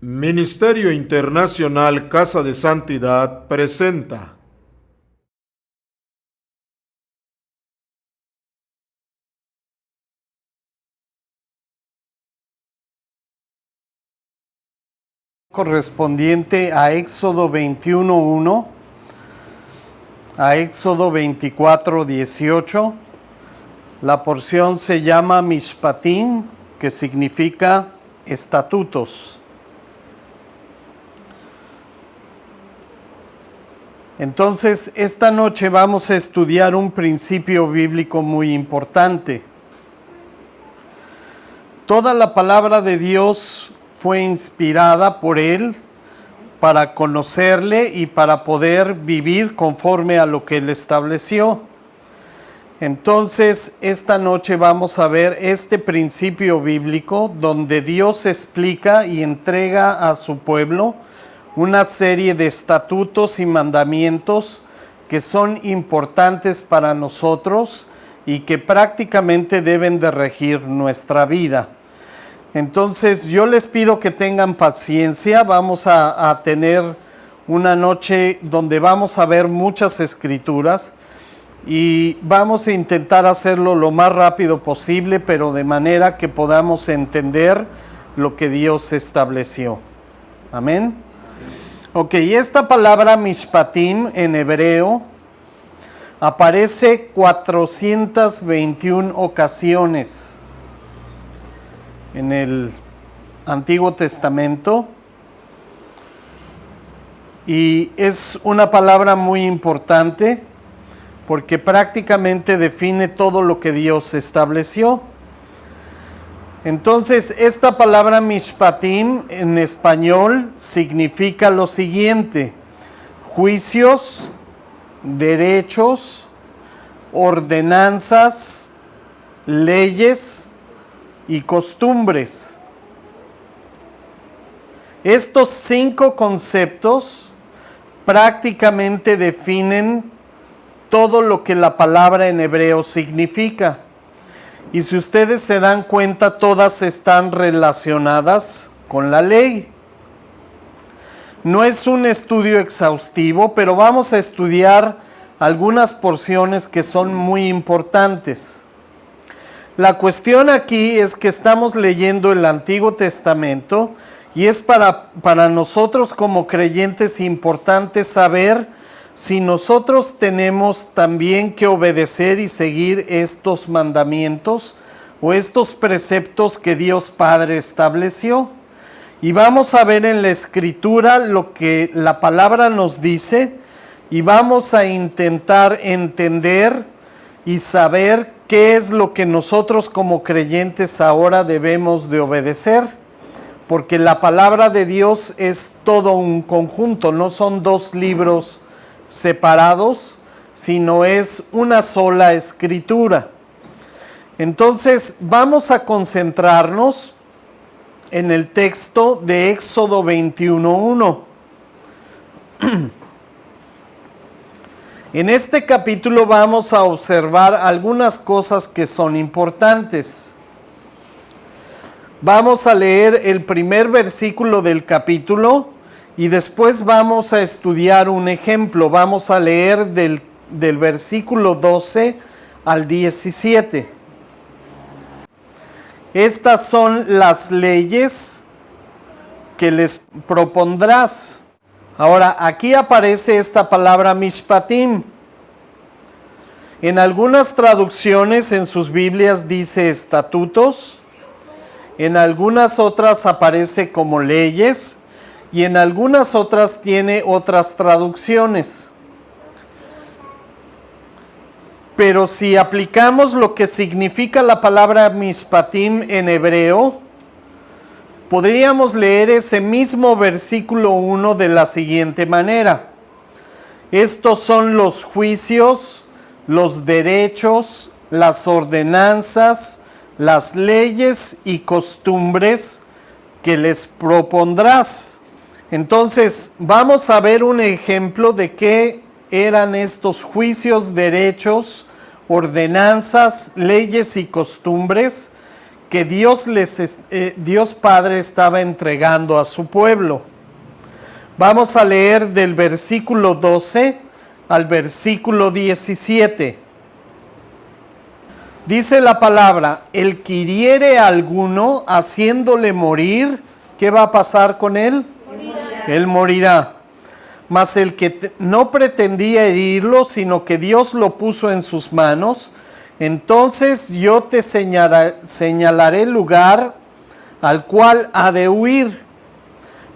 Ministerio Internacional Casa de Santidad presenta correspondiente a Éxodo 21:1 a Éxodo 24:18. La porción se llama Mishpatim, que significa estatutos. Entonces, esta noche vamos a estudiar un principio bíblico muy importante. Toda la palabra de Dios fue inspirada por Él para conocerle y para poder vivir conforme a lo que Él estableció. Entonces, esta noche vamos a ver este principio bíblico donde Dios explica y entrega a su pueblo una serie de estatutos y mandamientos que son importantes para nosotros y que prácticamente deben de regir nuestra vida. Entonces yo les pido que tengan paciencia. Vamos a tener una noche donde vamos a ver muchas escrituras y vamos a intentar hacerlo lo más rápido posible, pero de manera que podamos entender lo que Dios estableció. Amén. Ok, esta palabra Mishpatim en hebreo aparece 421 ocasiones en el Antiguo Testamento y es una palabra muy importante porque prácticamente define todo lo que Dios estableció. Entonces, esta palabra Mishpatim en español significa lo siguiente: juicios, derechos, ordenanzas, leyes y costumbres. Estos 5 conceptos prácticamente definen todo lo que la palabra en hebreo significa. Y si ustedes se dan cuenta, todas están relacionadas con la ley. No es un estudio exhaustivo, pero vamos a estudiar algunas porciones que son muy importantes. La cuestión aquí es que estamos leyendo el Antiguo Testamento y es para nosotros como creyentes importante saber si nosotros tenemos también que obedecer y seguir estos mandamientos o estos preceptos que Dios Padre estableció. Y vamos a ver en la Escritura lo que la palabra nos dice y vamos a intentar entender y saber qué es lo que nosotros como creyentes ahora debemos de obedecer, porque la palabra de Dios es todo un conjunto, no son 2 libros separados, sino es una sola escritura. Entonces vamos a concentrarnos en el texto de Éxodo 21:1. En este capítulo vamos a observar algunas cosas que son importantes. Vamos a leer el primer versículo del capítulo y después vamos a estudiar un ejemplo. Vamos a leer del versículo 12 al 17. Estas son las leyes que les propondrás. Ahora, aquí aparece esta palabra Mishpatim. En algunas traducciones en sus Biblias dice estatutos, en algunas otras aparece como leyes y en algunas otras tiene otras traducciones. Pero si aplicamos lo que significa la palabra Mishpatim en hebreo, podríamos leer ese mismo versículo 1 de la siguiente manera: estos son los juicios, los derechos, las ordenanzas, las leyes y costumbres que les propondrás. Entonces, vamos a ver un ejemplo de qué eran estos juicios, derechos, ordenanzas, leyes y costumbres que Dios Padre estaba entregando a su pueblo. Vamos a leer del versículo 12 al versículo 17. Dice la palabra: el que hiriere a alguno haciéndole morir, ¿qué va a pasar con él? Morirá. Él morirá. Mas el que no pretendía herirlo, sino que Dios lo puso en sus manos, entonces yo te señalaré el lugar al cual ha de huir.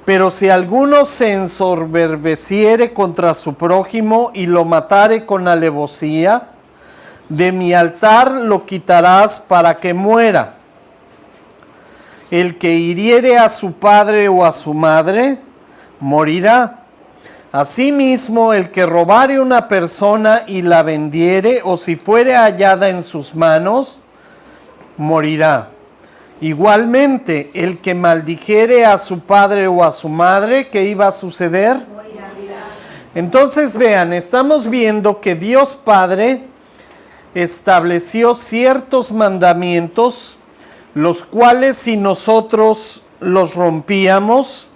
Pero si alguno se ensoberbeciere contra su prójimo y lo matare con alevosía, de mi altar lo quitarás para que muera. El que hiriere a su padre o a su madre, morirá. Asimismo, el que robare una persona y la vendiere, o si fuere hallada en sus manos, morirá. Igualmente, el que maldijere a su padre o a su madre, ¿qué iba a suceder? Morirá. Entonces vean, estamos viendo que Dios Padre estableció ciertos mandamientos, los cuales si nosotros los rompíamos,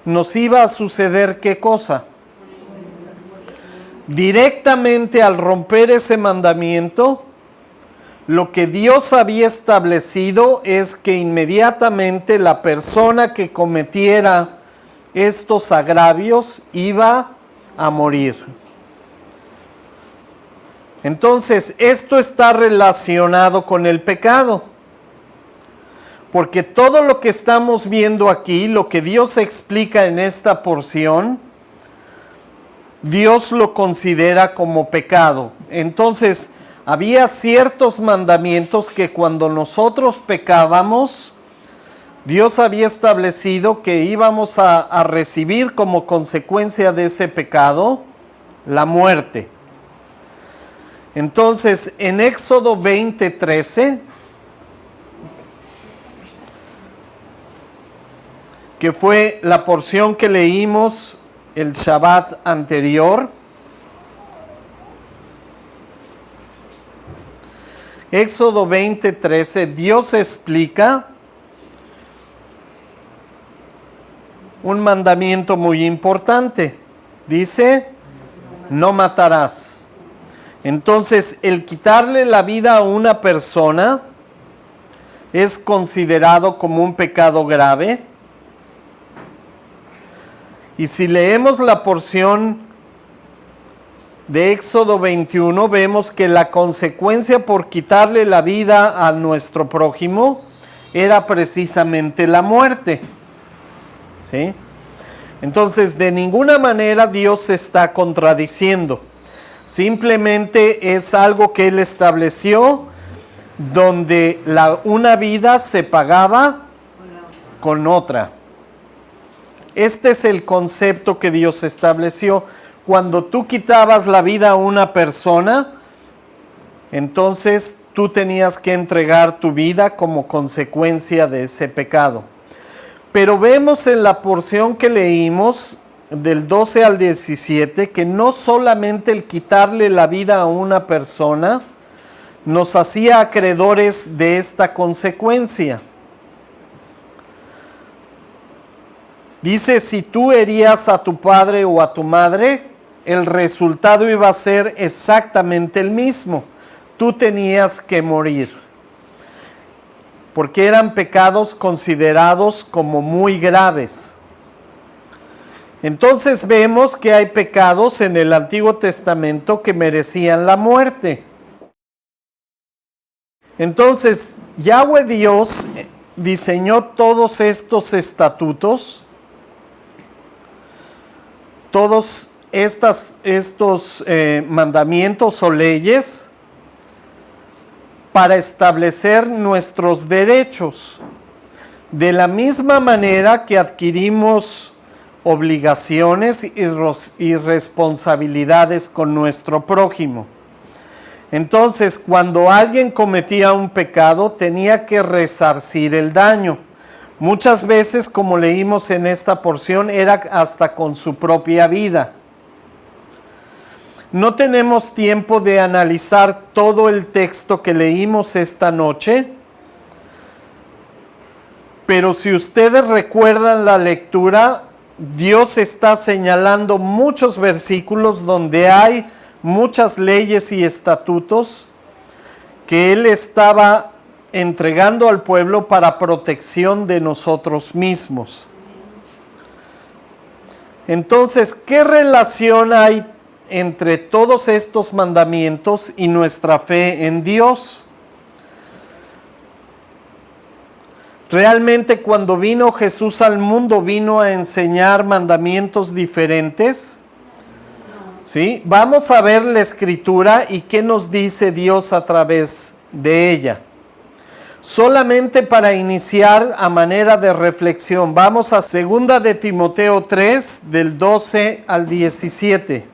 nos iba a suceder ¿qué cosa? Directamente al romper ese mandamiento, lo que Dios había establecido es que inmediatamente la persona que cometiera estos agravios iba a morir. Entonces, esto está relacionado con el pecado, porque todo lo que estamos viendo aquí, lo que Dios explica en esta porción, Dios lo considera como pecado. Entonces, había ciertos mandamientos que cuando nosotros pecábamos, Dios había establecido que íbamos a recibir como consecuencia de ese pecado la muerte. Entonces, en Éxodo 20:13, que fue la porción que leímos el Shabbat anterior, Éxodo 20:13, Dios explica un mandamiento muy importante. Dice, no matarás. Entonces, el quitarle la vida a una persona es considerado como un pecado grave. Y si leemos la porción de Éxodo 21, vemos que la consecuencia por quitarle la vida a nuestro prójimo era precisamente la muerte. ¿Sí? Entonces, de ninguna manera Dios se está contradiciendo. Simplemente es algo que Él estableció, donde una vida se pagaba con otra. Este es el concepto que Dios estableció. Cuando tú quitabas la vida a una persona, entonces tú tenías que entregar tu vida como consecuencia de ese pecado. Pero vemos en la porción que leímos, del 12 al 17, que no solamente el quitarle la vida a una persona nos hacía acreedores de esta consecuencia. Dice, si tú herías a tu padre o a tu madre, el resultado iba a ser exactamente el mismo. Tú tenías que morir, porque eran pecados considerados como muy graves. Entonces vemos que hay pecados en el Antiguo Testamento que merecían la muerte. Entonces, Yahweh Dios diseñó todos estos estatutos, todos estos mandamientos o leyes para establecer nuestros derechos. De la misma manera que adquirimos obligaciones y responsabilidades con nuestro prójimo. Entonces, cuando alguien cometía un pecado, tenía que resarcir el daño. Muchas veces, como leímos en esta porción, era hasta con su propia vida. No tenemos tiempo de analizar todo el texto que leímos esta noche, Pero si ustedes recuerdan la lectura, Dios está señalando muchos versículos donde hay muchas leyes y estatutos que Él estaba entregando al pueblo para protección de nosotros mismos. Entonces, ¿qué relación hay entre todos estos mandamientos y nuestra fe en Dios? Realmente cuando vino Jesús al mundo, ¿vino a enseñar mandamientos diferentes? ¿Sí? Vamos a ver la Escritura y qué nos dice Dios a través de ella. Solamente para iniciar a manera de reflexión, vamos a 2 de Timoteo 3, del 12 al 17.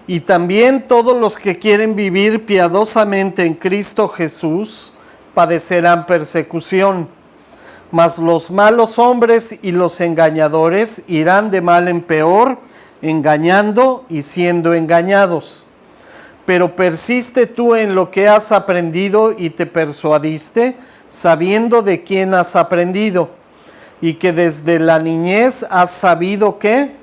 Y también todos los que quieren vivir piadosamente en Cristo Jesús padecerán persecución, mas los malos hombres y los engañadores irán de mal en peor, engañando y siendo engañados. Pero persiste tú en lo que has aprendido y te persuadiste, sabiendo de quién has aprendido, y que desde la niñez has sabido que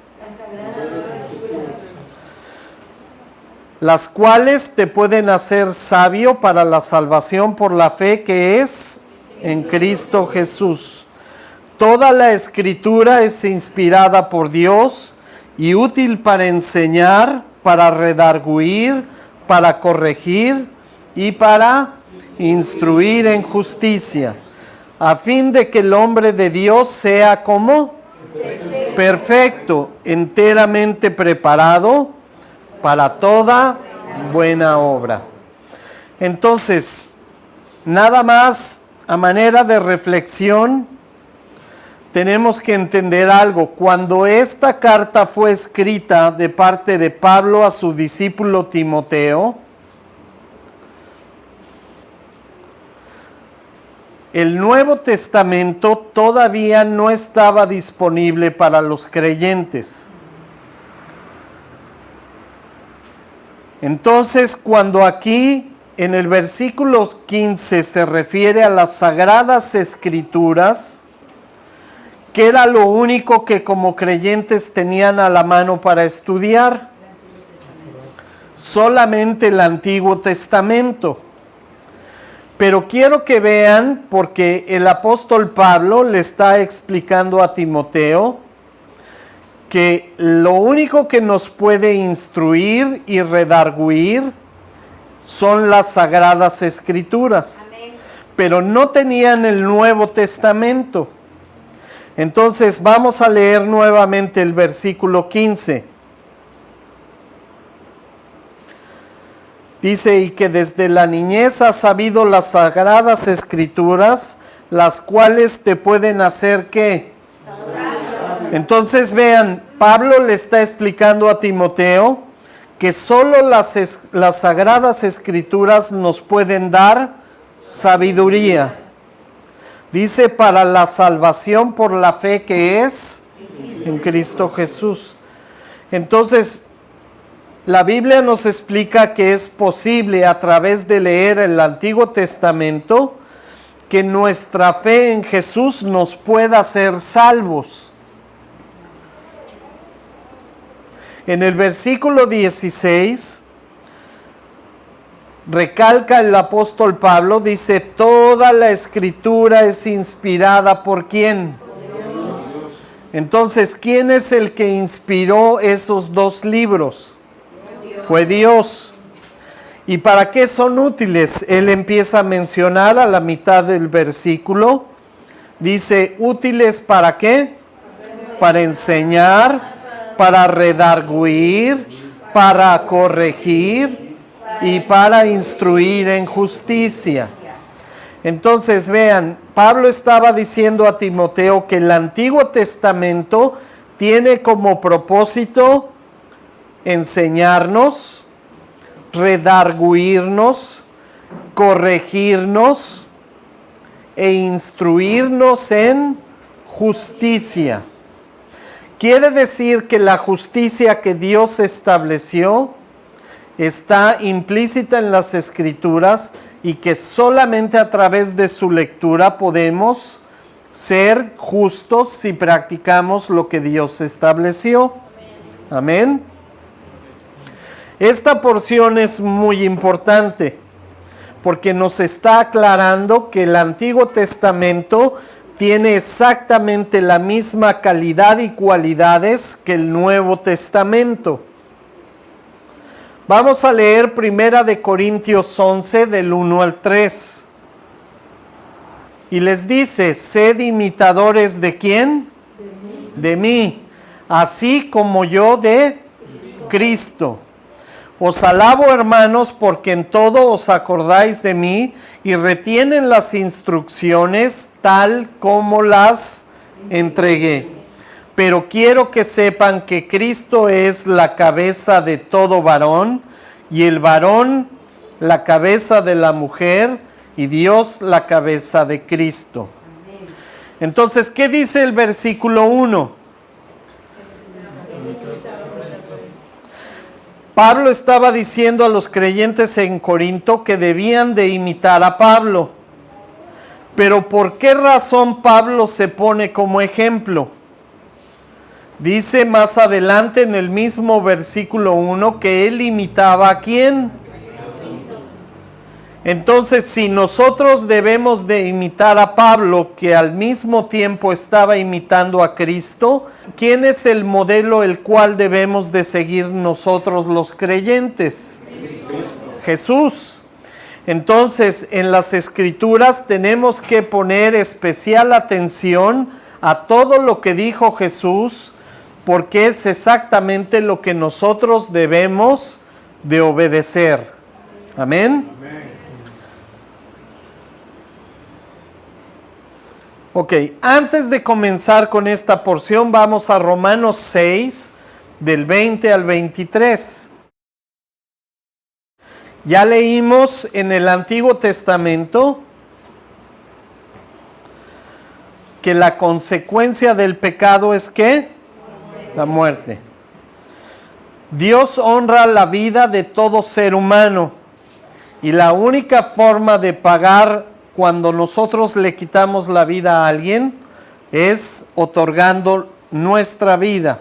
las cuales te pueden hacer sabio para la salvación por la fe que es en Cristo Jesús. Toda la Escritura es inspirada por Dios y útil para enseñar, para redarguir, para corregir y para instruir en justicia, a fin de que el hombre de Dios sea como perfecto, enteramente preparado para toda buena obra. Entonces, nada más a manera de reflexión, tenemos que entender algo. Cuando esta carta fue escrita de parte de Pablo a su discípulo Timoteo, el Nuevo Testamento todavía no estaba disponible para los creyentes. Entonces, cuando aquí en el versículo 15 se refiere a las Sagradas Escrituras, que era lo único que como creyentes tenían a la mano para estudiar, solamente el Antiguo Testamento. Pero quiero que vean, porque el apóstol Pablo le está explicando a Timoteo que lo único que nos puede instruir y redarguir son las Sagradas Escrituras. Amén. Pero no tenían el Nuevo Testamento. Entonces vamos a leer nuevamente el versículo 15. Dice, y que desde la niñez has sabido las Sagradas Escrituras, las cuales te pueden hacer ¿qué? Entonces vean, Pablo le está explicando a Timoteo que solo las Sagradas Escrituras nos pueden dar sabiduría. Dice, para la salvación por la fe que es en Cristo Jesús. Entonces, la Biblia nos explica que es posible a través de leer el Antiguo Testamento que nuestra fe en Jesús nos pueda hacer salvos. En el versículo 16, recalca el apóstol Pablo, dice, toda la Escritura es inspirada ¿por quién? Por Dios. Entonces, ¿quién es el que inspiró esos dos libros? Dios. Fue Dios. ¿Y para qué son útiles? Él empieza a mencionar a la mitad del versículo, dice, ¿útiles para qué? Para enseñar, para redarguir, para corregir y para instruir en justicia. Entonces vean, Pablo estaba diciendo a Timoteo que el Antiguo Testamento tiene como propósito enseñarnos, redarguirnos, corregirnos e instruirnos en justicia. Quiere decir que la justicia que Dios estableció está implícita en las Escrituras y que solamente a través de su lectura podemos ser justos si practicamos lo que Dios estableció. Amén. Esta porción es muy importante porque nos está aclarando que el Antiguo Testamento tiene exactamente la misma calidad y cualidades que el Nuevo Testamento. Vamos a leer 1 Corintios 11 del 1 al 3. Y les dice, sed imitadores ¿de quién? De mí, así como yo de Cristo. Os alabo, hermanos, porque en todo os acordáis de mí y retienen las instrucciones tal como las entregué. Pero quiero que sepan que Cristo es la cabeza de todo varón, y el varón la cabeza de la mujer, y Dios la cabeza de Cristo. Entonces, ¿qué dice el versículo 1? Pablo estaba diciendo a los creyentes en Corinto que debían de imitar a Pablo. Pero ¿por qué razón Pablo se pone como ejemplo? Dice más adelante en el mismo versículo 1 que él imitaba ¿a quién? Entonces, si nosotros debemos de imitar a Pablo, que al mismo tiempo estaba imitando a Cristo, ¿quién es el modelo el cual debemos de seguir nosotros los creyentes? Jesús. Entonces, en las Escrituras tenemos que poner especial atención a todo lo que dijo Jesús, porque es exactamente lo que nosotros debemos de obedecer. Amén. Ok, antes de comenzar con esta porción, vamos a Romanos 6, del 20 al 23. Ya leímos en el Antiguo Testamento que la consecuencia del pecado es ¿qué? La muerte. Dios honra la vida de todo ser humano y la única forma de pagar cuando nosotros le quitamos la vida a alguien es otorgando nuestra vida.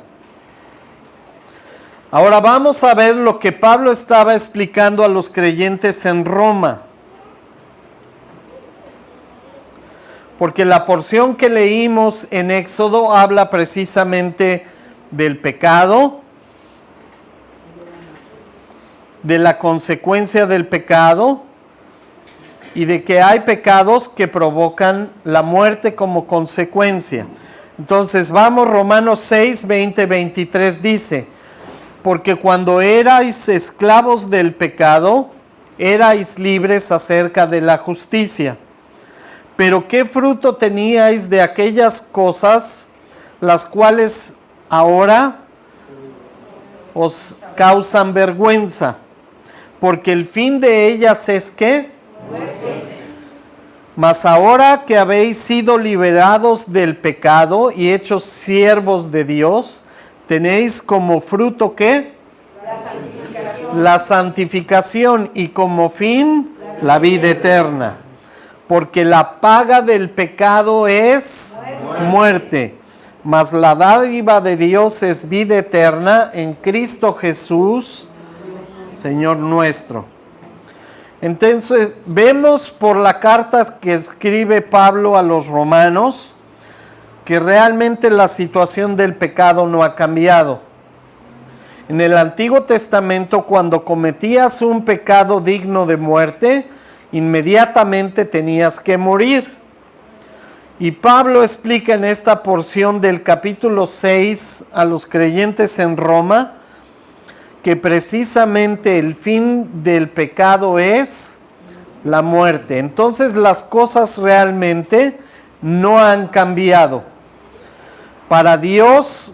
Ahora vamos a ver lo que Pablo estaba explicando a los creyentes en Roma. Porque la porción que leímos en Éxodo habla precisamente del pecado, de la consecuencia del pecado y de que hay pecados que provocan la muerte como consecuencia. Entonces vamos, Romanos 6, 20, 23 dice, porque cuando erais esclavos del pecado, erais libres acerca de la justicia. Pero ¿qué fruto teníais de aquellas cosas, las cuales ahora os causan vergüenza? Porque el fin de ellas es ¿qué? Mas ahora que habéis sido liberados del pecado y hechos siervos de Dios, tenéis como fruto ¿qué? La santificación y como fin la vida eterna. Porque la paga del pecado es muerte, mas la dádiva de Dios es vida eterna en Cristo Jesús, Señor nuestro. Entonces, vemos por la carta que escribe Pablo a los romanos que realmente la situación del pecado no ha cambiado. En el Antiguo Testamento, cuando cometías un pecado digno de muerte, inmediatamente tenías que morir. Y Pablo explica en esta porción del capítulo 6 a los creyentes en Roma que precisamente el fin del pecado es la muerte. Entonces las cosas realmente no han cambiado. Para Dios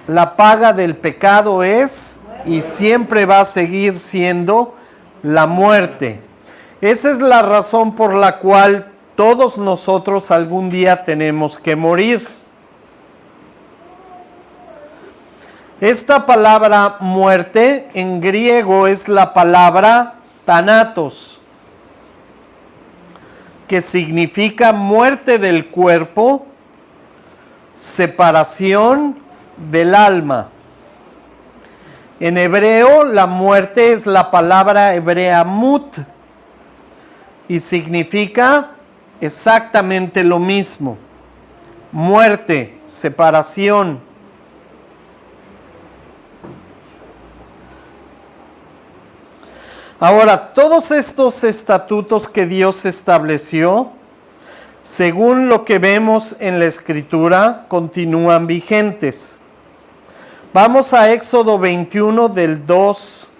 la paga del pecado es y siempre va a seguir siendo la muerte. Esa es la razón por la cual todos nosotros algún día tenemos que morir. Esta palabra muerte en griego es la palabra thanatos. que significa muerte del cuerpo, separación del alma. En hebreo, la muerte es la palabra hebrea mut y significa exactamente lo mismo. Muerte, separación. Ahora, todos estos estatutos que Dios estableció, según lo que vemos en la Escritura, continúan vigentes. Vamos a Éxodo 21 del 2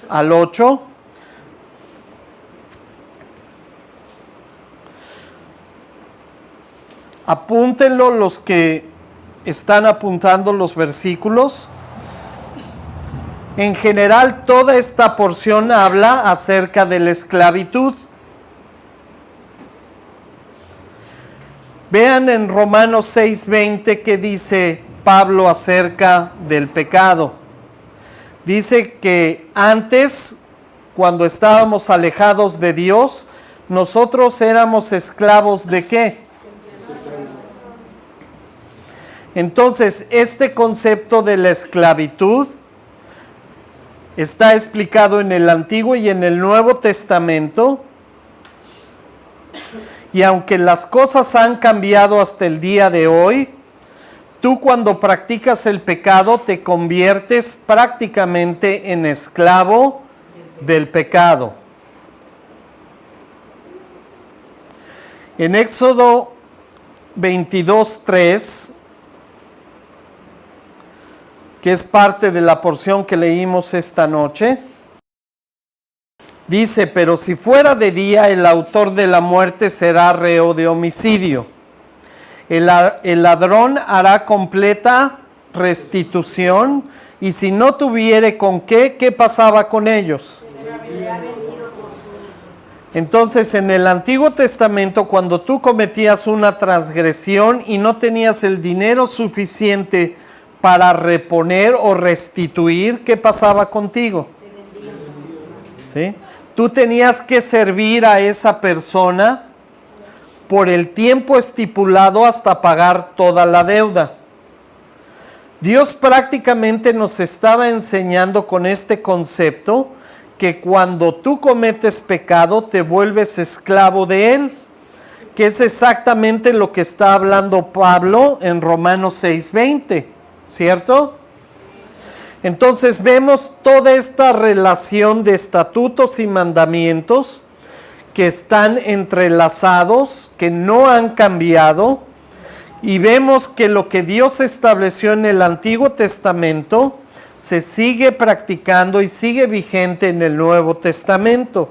al 8. Apúntenlo los que están apuntando los versículos. En general, toda esta porción habla acerca de la esclavitud. Vean en Romanos 6:20 que dice Pablo acerca del pecado. Dice que antes, cuando estábamos alejados de Dios, nosotros éramos esclavos ¿de qué? Entonces, este concepto de la esclavitud está explicado en el Antiguo y en el Nuevo Testamento. Y aunque las cosas han cambiado hasta el día de hoy, tú cuando practicas el pecado te conviertes prácticamente en esclavo del pecado. En Éxodo 22:3, que es parte de la porción que leímos esta noche, dice, pero si fuera de día, el autor de la muerte será reo de homicidio. El ladrón hará completa restitución, y si no tuviere con ¿qué pasaba con ellos? Entonces, en el Antiguo Testamento, cuando tú cometías una transgresión y no tenías el dinero suficiente para reponer o restituir, ¿qué pasaba contigo? ¿Sí? Tú tenías que servir a esa persona por el tiempo estipulado hasta pagar toda la deuda. Dios prácticamente nos estaba enseñando con este concepto que cuando tú cometes pecado te vuelves esclavo de él, que es exactamente lo que está hablando Pablo en Romanos 6:20, ¿cierto? Entonces vemos toda esta relación de estatutos y mandamientos que están entrelazados, que no han cambiado, y vemos que lo que Dios estableció en el Antiguo Testamento se sigue practicando y sigue vigente en el Nuevo Testamento.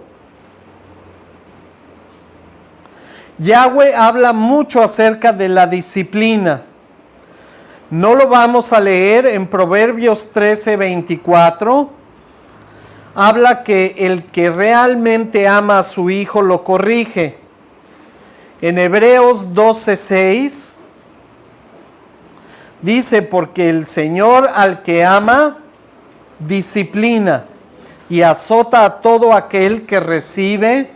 Yahweh habla mucho acerca de la disciplina. No lo vamos a leer en Proverbios 13:24. Habla que el que realmente ama a su hijo lo corrige. En Hebreos 12:6 dice, porque el Señor al que ama, disciplina y azota a todo aquel que recibe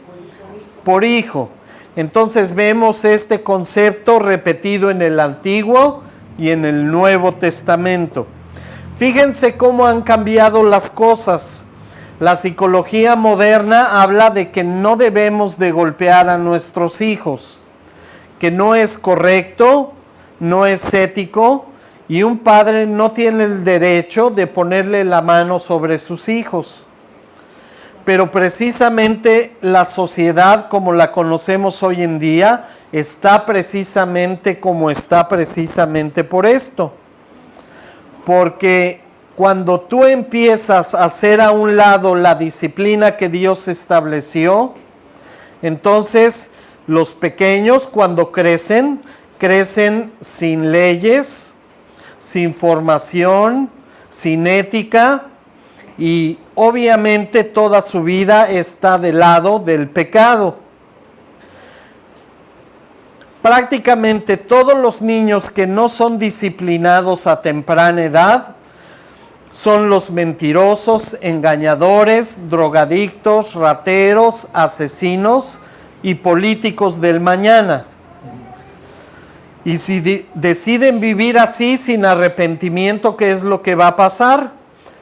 por hijo. Entonces vemos este concepto repetido en el Antiguo y en el Nuevo Testamento. Fíjense cómo han cambiado las cosas. La psicología moderna habla de que no debemos de golpear a nuestros hijos, que no es correcto, no es ético, y un padre no tiene el derecho de ponerle la mano sobre sus hijos. Pero precisamente la sociedad como la conocemos hoy en día está precisamente como está precisamente por esto. Porque cuando tú empiezas a hacer a un lado la disciplina que Dios estableció, entonces los pequeños cuando crecen, crecen sin leyes, sin formación, sin ética, y obviamente toda su vida está del lado del pecado. Prácticamente todos los niños que no son disciplinados a temprana edad son los mentirosos, engañadores, drogadictos, rateros, asesinos y políticos del mañana. Y si deciden vivir así sin arrepentimiento, ¿qué es lo que va a pasar?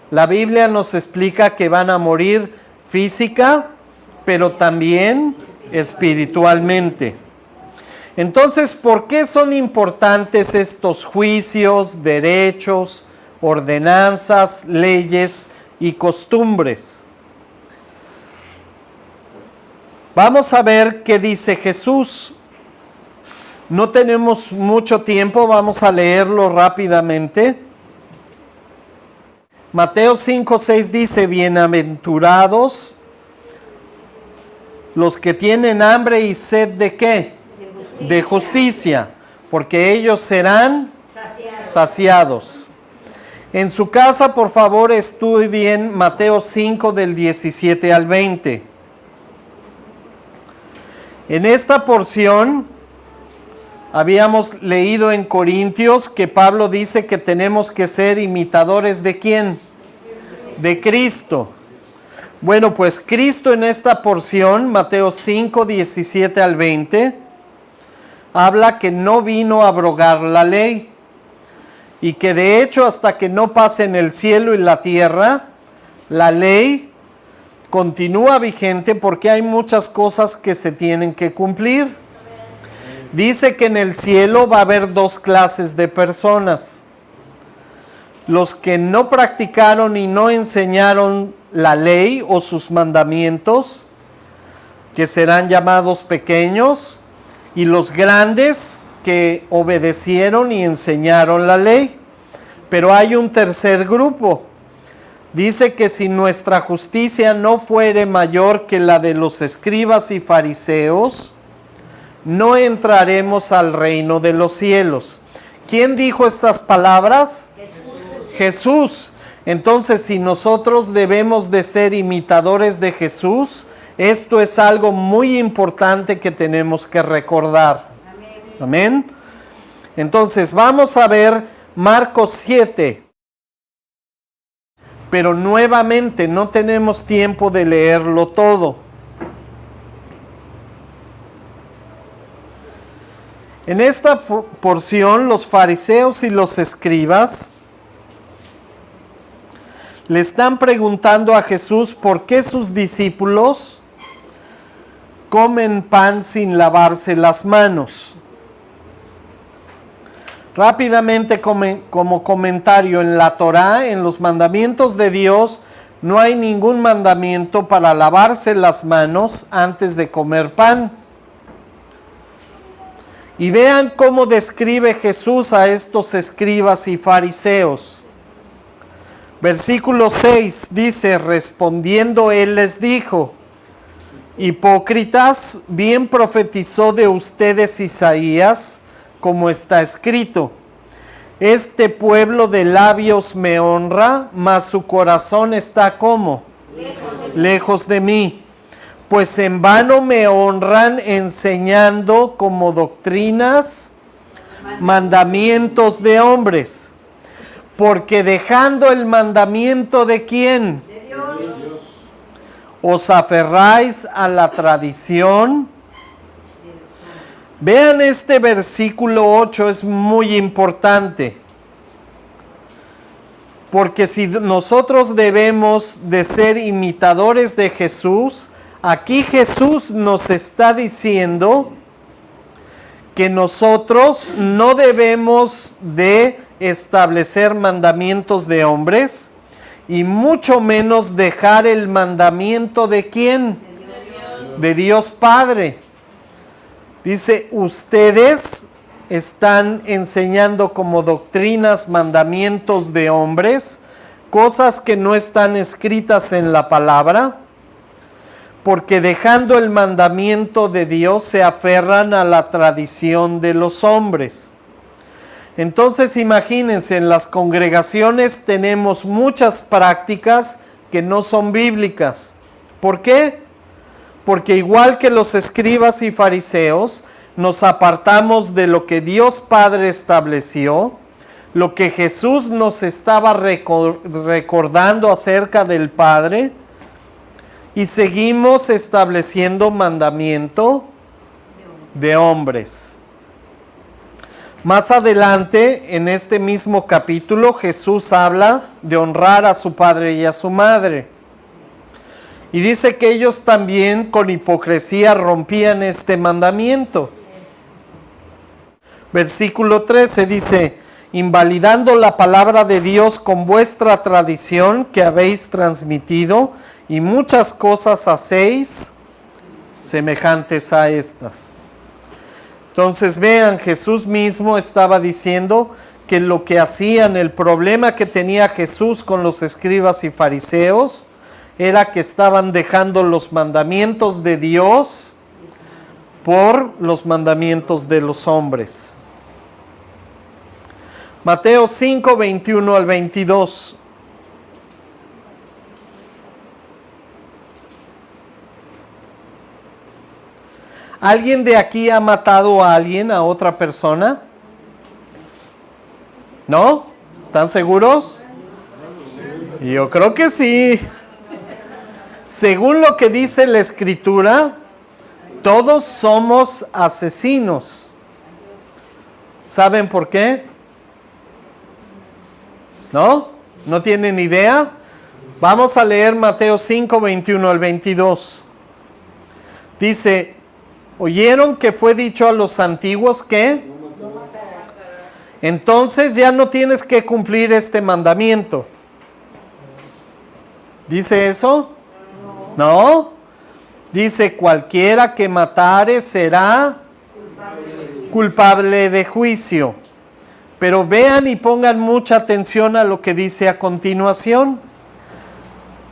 La Biblia nos explica que van a morir física, pero también espiritualmente. Entonces, ¿por qué son importantes estos juicios, derechos, ordenanzas, leyes y costumbres? Vamos a ver qué dice Jesús. No tenemos mucho tiempo, vamos a leerlo rápidamente. Mateo 5:6 dice: bienaventurados los que tienen hambre y sed ¿de qué? De justicia, porque ellos serán saciados. En su casa, por favor, estudien Mateo 5 del 17 al 20. En esta porción habíamos leído en Corintios que Pablo dice que tenemos que ser imitadores ¿de quién? De Cristo. Bueno, pues Cristo en esta porción, Mateo 5, 17 al 20, habla que no vino a abrogar la ley y que de hecho hasta que no pasen el cielo y la tierra, la ley continúa vigente porque hay muchas cosas que se tienen que cumplir. Dice que en el cielo va a haber dos clases de personas: los que no practicaron y no enseñaron la ley o sus mandamientos, que serán llamados pequeños, y los grandes que obedecieron y enseñaron la ley. Pero hay un tercer grupo. Dice que si nuestra justicia no fuere mayor que la de los escribas y fariseos, no entraremos al reino de los cielos. ¿Quién dijo estas palabras? Jesús. Entonces, si nosotros debemos de ser imitadores de Jesús, esto es algo muy importante que tenemos que recordar. Amén. Entonces, vamos a ver Marcos 7. Pero nuevamente no tenemos tiempo de leerlo todo. En esta porción, los fariseos y los escribas le están preguntando a Jesús por qué sus discípulos comen pan sin lavarse las manos. Rápidamente, como comentario, en la Torá, en los mandamientos de Dios, no hay ningún mandamiento para lavarse las manos antes de comer pan. Y vean cómo describe Jesús a estos escribas y fariseos. Versículo 6 dice: respondiendo él les dijo: hipócritas, bien profetizó de ustedes Isaías, como está escrito: este pueblo de labios me honra, mas su corazón está ¿cómo? Lejos de mí. Pues en vano me honran enseñando como doctrinas mandamientos de hombres. Porque dejando el mandamiento ¿de quién? De Dios. Os aferráis a la tradición. Vean este versículo 8, es muy importante. Porque si nosotros debemos de ser imitadores de Jesús, aquí Jesús nos está diciendo que nosotros no debemos de establecer mandamientos de hombres y mucho menos dejar el mandamiento ¿de quién? De Dios Padre. Dice, ustedes están enseñando como doctrinas mandamientos de hombres, cosas que no están escritas en la palabra, porque dejando el mandamiento de Dios se aferran a la tradición de los hombres. Entonces imagínense, en las congregaciones tenemos muchas prácticas que no son bíblicas. ¿Por qué? Porque igual que los escribas y fariseos, nos apartamos de lo que Dios Padre estableció, lo que Jesús nos estaba recordando acerca del Padre, y seguimos estableciendo mandamiento de hombres. Más adelante, en este mismo capítulo, Jesús habla de honrar a su padre y a su madre. Y dice que ellos también con hipocresía rompían este mandamiento. Versículo 13 dice: invalidando la palabra de Dios con vuestra tradición que habéis transmitido, y muchas cosas hacéis semejantes a estas. Entonces vean, Jesús mismo estaba diciendo que lo que hacían, el problema que tenía Jesús con los escribas y fariseos, era que estaban dejando los mandamientos de Dios por los mandamientos de los hombres. Mateo 5, 21 al 22. ¿Alguien de aquí ha matado a alguien, a otra persona? ¿No? ¿Están seguros? Yo creo que sí. Según lo que dice la Escritura, todos somos asesinos. ¿Saben por qué? ¿No? ¿No tienen idea? Vamos a leer Mateo 5, 21 al 22. Dice: ¿oyeron que fue dicho a los antiguos que? Entonces ya no tienes que cumplir este mandamiento. ¿Dice eso? No. Dice: cualquiera que matare será culpable de juicio. Pero vean y pongan mucha atención a lo que dice a continuación.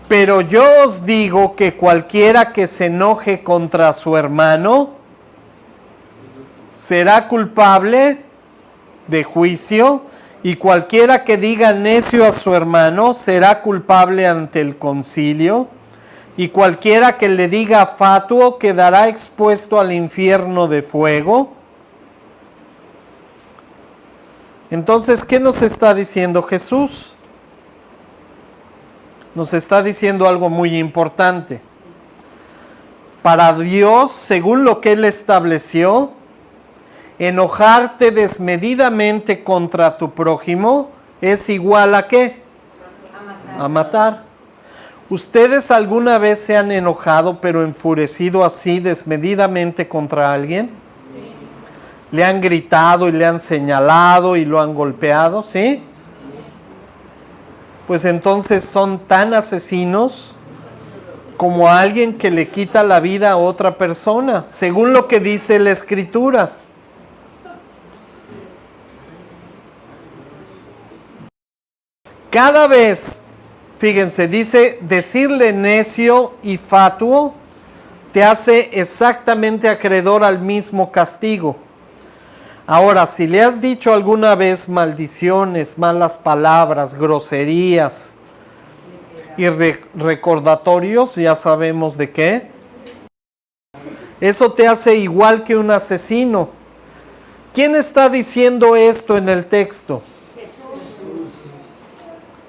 Pero yo os digo que cualquiera que se enoje contra su hermano será culpable de juicio, y cualquiera que diga necio a su hermano será culpable ante el concilio, y cualquiera que le diga fatuo quedará expuesto al infierno de fuego. Entonces, ¿qué nos está diciendo Jesús? Nos está diciendo algo muy importante. Para Dios, según lo que Él estableció, enojarte desmedidamente contra tu prójimo es igual ¿a qué? A matar. ¿Ustedes alguna vez se han enojado pero enfurecido así desmedidamente contra alguien? Le han gritado y le han señalado y lo han golpeado, ¿sí? Pues entonces son tan asesinos como alguien que le quita la vida a otra persona, según lo que dice la Escritura. Cada vez, fíjense, dice, decirle necio y fatuo te hace exactamente acreedor al mismo castigo. Ahora, si le has dicho alguna vez maldiciones, malas palabras, groserías y recordatorios, ya sabemos de qué. Eso te hace igual que un asesino. ¿Quién está diciendo esto en el texto?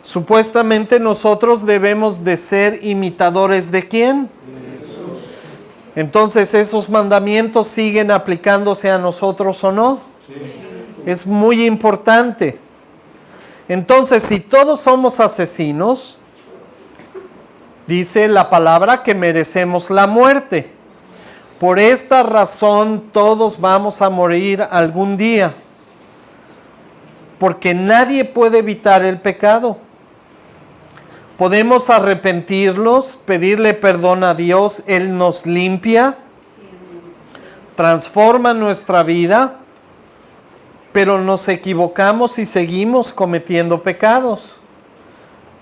Supuestamente nosotros debemos de ser imitadores ¿de quién? Entonces, ¿esos mandamientos siguen aplicándose a nosotros o no? Sí. Es muy importante. Entonces, si todos somos asesinos, dice la palabra que merecemos la muerte. Por esta razón todos vamos a morir algún día. Porque nadie puede evitar el pecado. Podemos arrepentirnos, pedirle perdón a Dios, Él nos limpia, transforma nuestra vida, pero nos equivocamos y seguimos cometiendo pecados.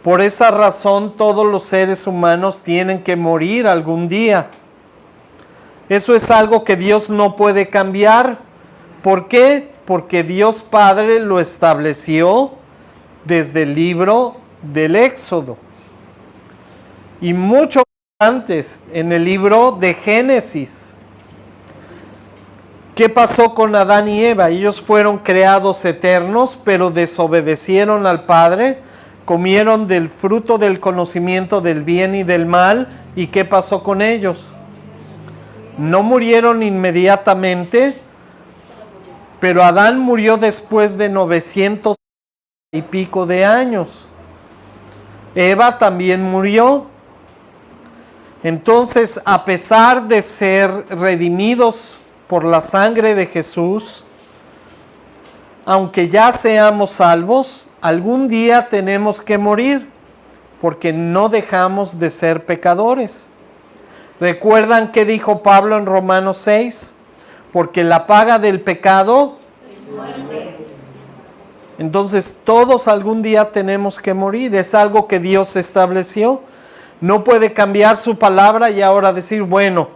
Por esa razón todos los seres humanos tienen que morir algún día. Eso es algo que Dios no puede cambiar. ¿Por qué? Porque Dios Padre lo estableció desde el libro del Éxodo. Y mucho antes, en el libro de Génesis. ¿Qué pasó con Adán y Eva? Ellos fueron creados eternos, pero desobedecieron al Padre, comieron del fruto del conocimiento del bien y del mal, ¿Y qué pasó con ellos? No murieron inmediatamente, pero Adán murió después de 900 y pico de años. Eva también murió. Entonces, a pesar de ser redimidos por la sangre de Jesús, aunque ya seamos salvos, algún día tenemos que morir, porque no dejamos de ser pecadores. ¿Recuerdan qué dijo Pablo en Romanos 6? Porque la paga del pecado es muerte. Entonces todos algún día tenemos que morir, es algo que Dios estableció. No puede cambiar su palabra y ahora decir, bueno,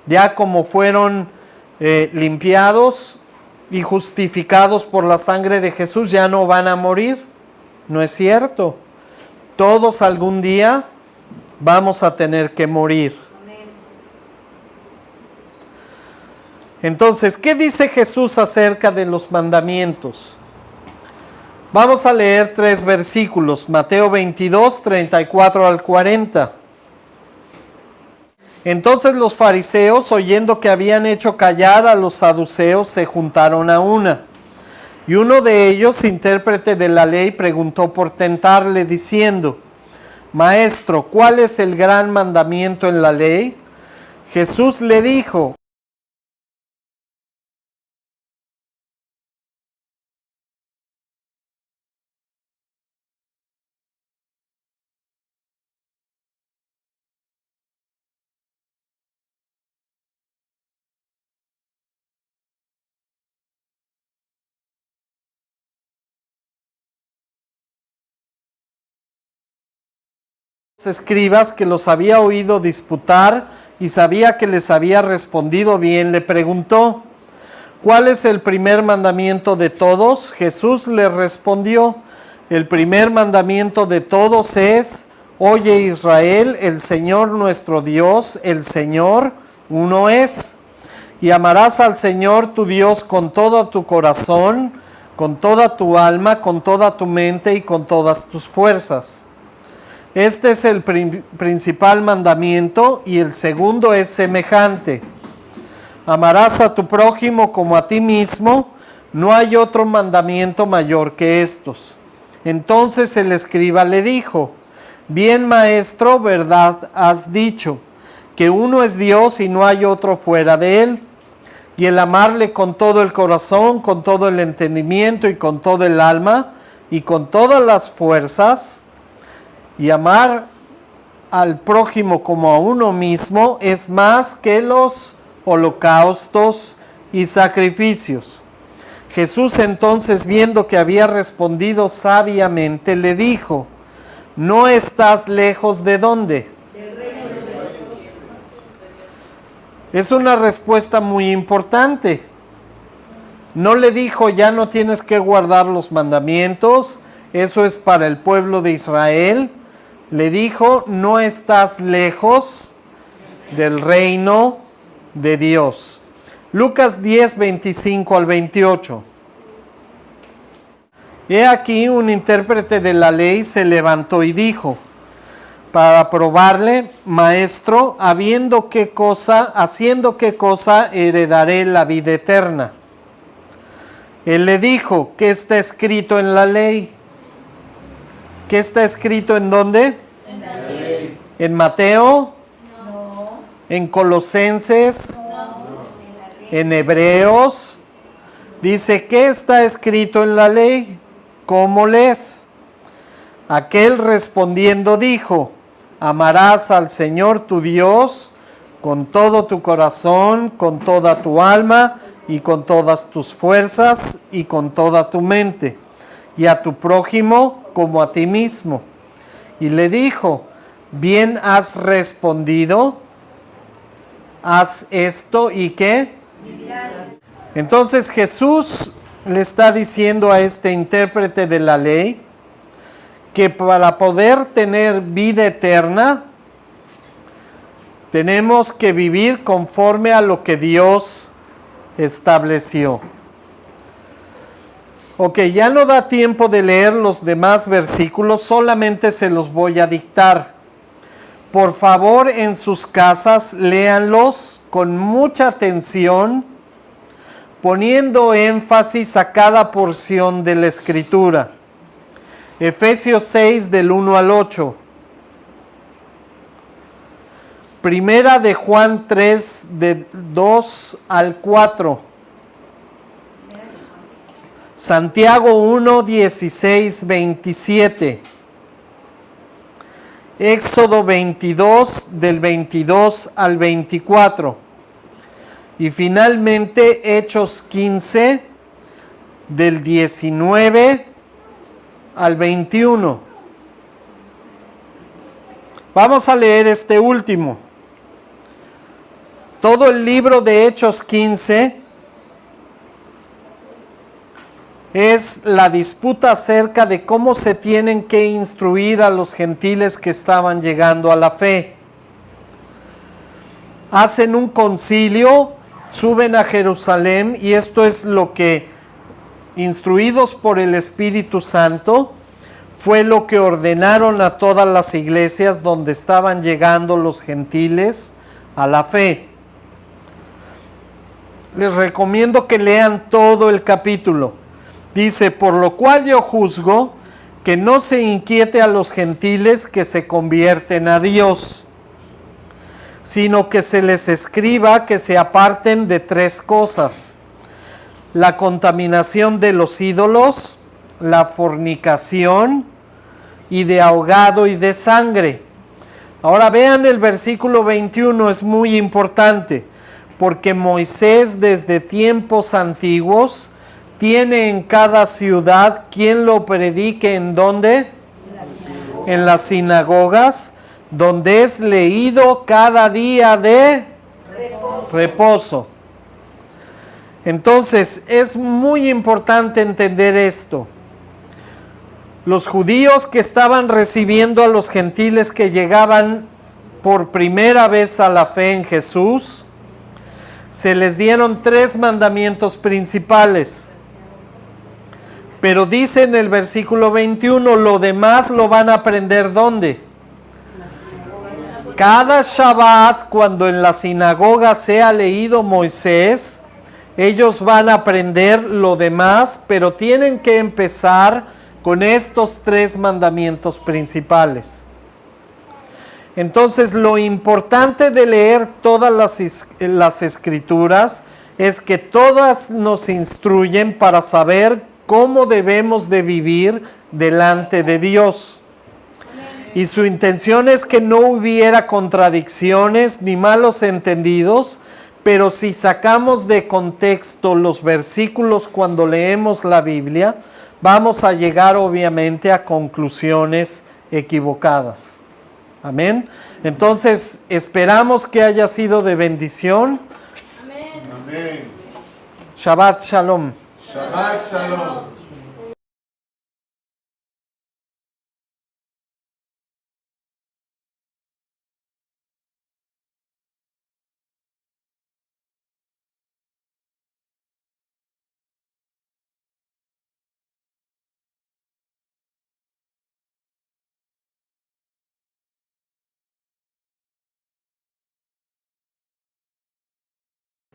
ya como fueron limpiados y justificados por la sangre de Jesús, ya no van a morir. No es cierto. Todos algún día vamos a tener que morir. Entonces, ¿qué dice Jesús acerca de los mandamientos? Vamos a leer 3 versículos, Mateo 22, 34 al 40. Entonces los fariseos, oyendo que habían hecho callar a los saduceos, se juntaron a una. Y uno de ellos, intérprete de la ley, preguntó por tentarle, diciendo, Maestro, ¿cuál es el gran mandamiento en la ley? Jesús le dijo, escribas que los había oído disputar y sabía que les había respondido bien, le preguntó, ¿cuál es el primer mandamiento de todos? Jesús le respondió, el primer mandamiento de todos es, oye Israel, el Señor nuestro Dios, el Señor uno es, y amarás al Señor tu Dios con todo tu corazón, con toda tu alma, con toda tu mente y con todas tus fuerzas. Este es el principal mandamiento y el segundo es semejante. Amarás a tu prójimo como a ti mismo. No hay otro mandamiento mayor que estos. Entonces el escriba le dijo, bien maestro, verdad has dicho, que uno es Dios y no hay otro fuera de él. Y el amarle con todo el corazón, con todo el entendimiento y con todo el alma y con todas las fuerzas, y amar al prójimo como a uno mismo es más que los holocaustos y sacrificios. Jesús entonces, viendo que había respondido sabiamente, le dijo, ¿no estás lejos de dónde? Del reino de Dios. Es una respuesta muy importante. No le dijo, ya no tienes que guardar los mandamientos, eso es para el pueblo de Israel. Le dijo, no estás lejos del reino de Dios. Lucas 10, 25 al 28. He aquí un intérprete de la ley se levantó y dijo, para probarle, maestro, haciendo qué cosa heredaré la vida eterna. Él le dijo, ¿qué está escrito en la ley? ¿Qué está escrito en dónde? En la ley. ¿En Mateo? No. ¿En Colosenses? No. ¿En Hebreos? Dice, ¿qué está escrito en la ley? ¿Cómo lees? Aquel respondiendo dijo, amarás al Señor tu Dios con todo tu corazón, con toda tu alma y con todas tus fuerzas y con toda tu mente, y a tu prójimo como a ti mismo. Y le dijo, bien has respondido, haz esto y ¿qué? Entonces Jesús le está diciendo a este intérprete de la ley que para poder tener vida eterna tenemos que vivir conforme a lo que Dios estableció. Ok, ya no da tiempo de leer los demás versículos, solamente se los voy a dictar. Por favor, en sus casas, léanlos con mucha atención, poniendo énfasis a cada porción de la Escritura. Efesios 6, del 1 al 8. Primera de Juan 3, de 2 al 4. Santiago 1, 16, 27. Éxodo 22, del 22 al 24. Y finalmente Hechos 15, del 19 al 21. Vamos a leer este último. Todo el libro de Hechos 15 es la disputa acerca de cómo se tienen que instruir a los gentiles que estaban llegando a la fe. Hacen un concilio, suben a Jerusalén, y esto es lo que, instruidos por el Espíritu Santo, fue lo que ordenaron a todas las iglesias donde estaban llegando los gentiles a la fe. Les recomiendo que lean todo el capítulo. Dice: por lo cual yo juzgo que no se inquiete a los gentiles que se convierten a Dios, sino que se les escriba que se aparten de 3 cosas: la contaminación de los ídolos, la fornicación, y de ahogado y de sangre. Ahora vean el versículo 21, es muy importante, porque Moisés desde tiempos antiguos tiene en cada ciudad quien lo predique. ¿En dónde? En las sinagogas, donde es leído cada día de reposo. Entonces es muy importante entender esto. Los judíos que estaban recibiendo a los gentiles que llegaban por primera vez a la fe en Jesús, se les dieron 3 mandamientos principales. Pero dice en el versículo 21, lo demás lo van a aprender ¿dónde? Cada Shabbat, cuando en la sinagoga sea leído Moisés, ellos van a aprender lo demás, pero tienen que empezar con estos 3 mandamientos principales. Entonces, lo importante de leer todas las escrituras es que todas nos instruyen para saber cómo debemos de vivir delante de Dios. Y su intención es que no hubiera contradicciones ni malos entendidos, pero si sacamos de contexto los versículos cuando leemos la Biblia, vamos a llegar obviamente a conclusiones equivocadas. Amén. Entonces, esperamos que haya sido de bendición. Amén. Amén. Shabbat Shalom. Shabbat Shalom.